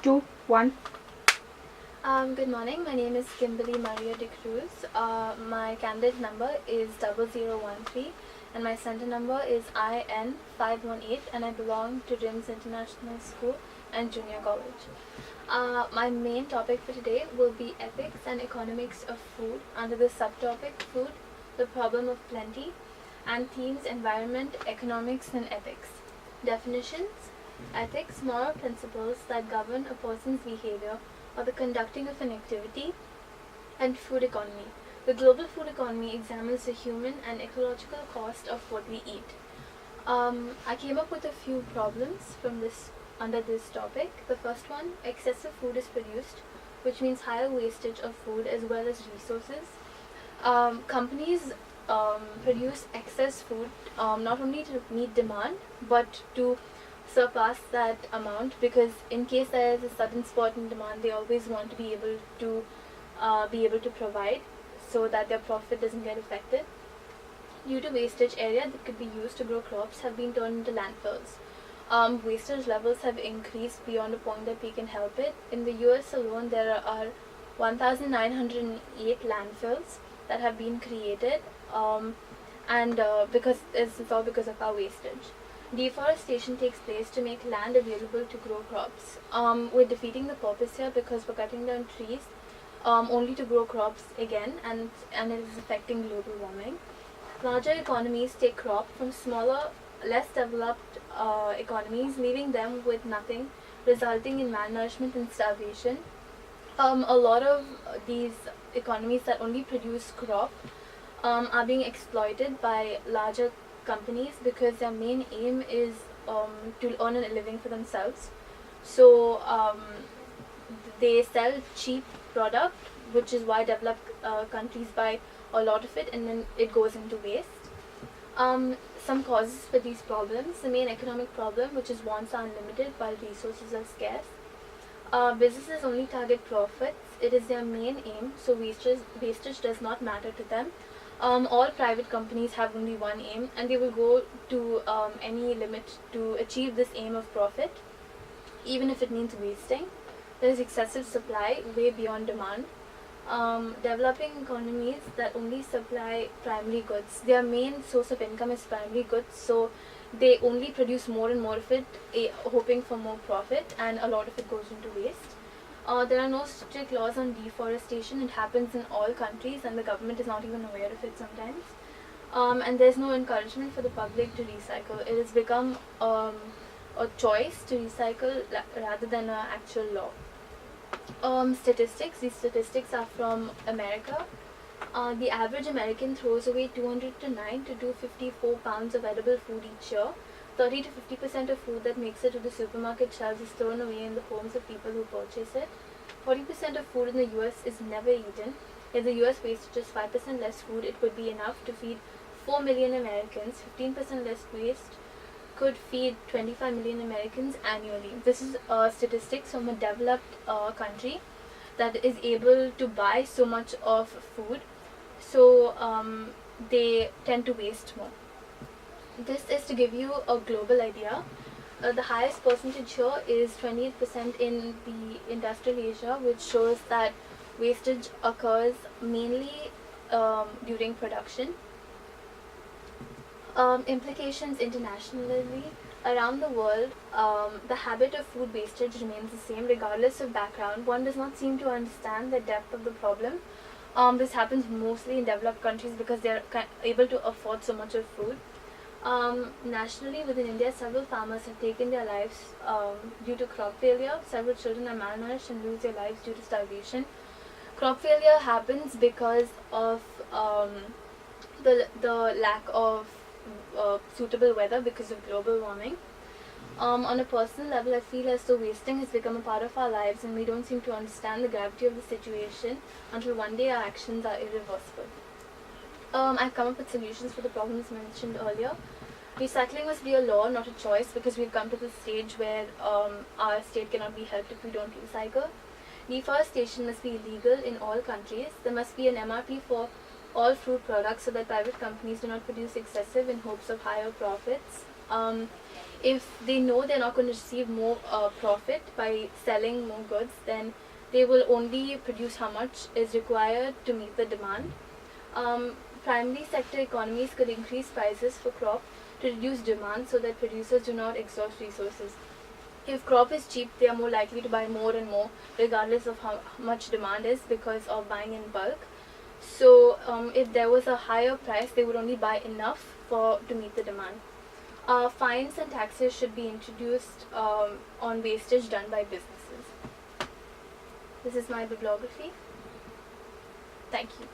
2, 1. Good morning. My name is Kimberly Maria de Cruz. My candidate number is 0013 and my center number is IN518 and I belong to RIMS International School and Junior College. My main topic for today will be ethics and economics of food under the subtopic food, the problem of plenty, and themes environment, economics and ethics. Definitions: ethics, moral principles that govern a person's behavior or the conducting of an activity, and food economy. The global food economy examines the human and ecological cost of what we eat. I came up with a few problems from this under this topic. The first one: excessive food is produced, which means higher wastage of food as well as resources. Companies produce excess food not only to meet demand but to surpass that amount, because in case there is a sudden spot in demand, they always want to be able to provide so that their profit doesn't get affected. Due to wastage, area that could be used to grow crops have been turned into landfills. Wastage levels have increased beyond a point that we can help it. In the US alone, there are 1,908 landfills that have been created, because it's all because of our wastage. Deforestation takes place to make land available to grow crops. We're defeating the purpose here because we're cutting down trees only to grow crops again, and it is affecting global warming. Larger economies take crop from smaller, less developed economies, leaving them with nothing, resulting in malnourishment and starvation. A lot of these economies that only produce crop are being exploited by larger companies because their main aim is to earn a living for themselves. So they sell cheap product, which is why developed countries buy a lot of it, and then it goes into waste. Some causes for these problems: the main economic problem, which is wants are unlimited while resources are scarce. Businesses only target profits. It is their main aim, so wastage does not matter to them. All private companies have only one aim, and they will go to any limit to achieve this aim of profit, even if it means wasting. There is excessive supply, way beyond demand. Developing economies that only supply primary goods. Their main source of income is primary goods, so they only produce more and more of it, hoping for more profit, and a lot of it goes into waste. There are no strict laws on deforestation. It happens in all countries and the government is not even aware of it sometimes. And there's no encouragement for the public to recycle. It has become a choice to recycle rather than an actual law. Statistics. These statistics are from America. The average American throws away 209 to 254 pounds of edible food each year. 30 to 50% of food that makes it to the supermarket shelves is thrown away in the homes of people who purchase it. 40% of food in the US is never eaten. If the US wasted just 5% less food, it would be enough to feed 4 million Americans. 15% less waste could feed 25 million Americans annually. This is statistics from a developed country that is able to buy so much of food, so they tend to waste more. This is to give you a global idea. The highest percentage here is 28% in the industrial Asia, which shows that wastage occurs mainly during production. Implications internationally. Around the world, the habit of food wastage remains the same regardless of background. One does not seem to understand the depth of the problem. This happens mostly in developed countries because they are able to afford so much of food. Nationally, within India, several farmers have taken their lives due to crop failure. Several children are malnourished and lose their lives due to starvation. Crop failure happens because of the lack of suitable weather because of global warming. On a personal level, I feel as though wasting has become a part of our lives and we don't seem to understand the gravity of the situation until one day our actions are irreversible. I've come up with solutions for the problems mentioned earlier. Recycling must be a law, not a choice, because we've come to the stage where our state cannot be helped if we don't recycle. Deforestation must be illegal in all countries. There must be an MRP for all fruit products so that private companies do not produce excessive in hopes of higher profits. if they know they're not going to receive more profit by selling more goods, then they will only produce how much is required to meet the demand. Primary sector economies could increase prices for crop to reduce demand so that producers do not exhaust resources. If crop is cheap, they are more likely to buy more and more, regardless of how much demand is, because of buying in bulk. So if there was a higher price, they would only buy enough to meet the demand. Fines and taxes should be introduced on wastage done by businesses. This is my bibliography. Thank you.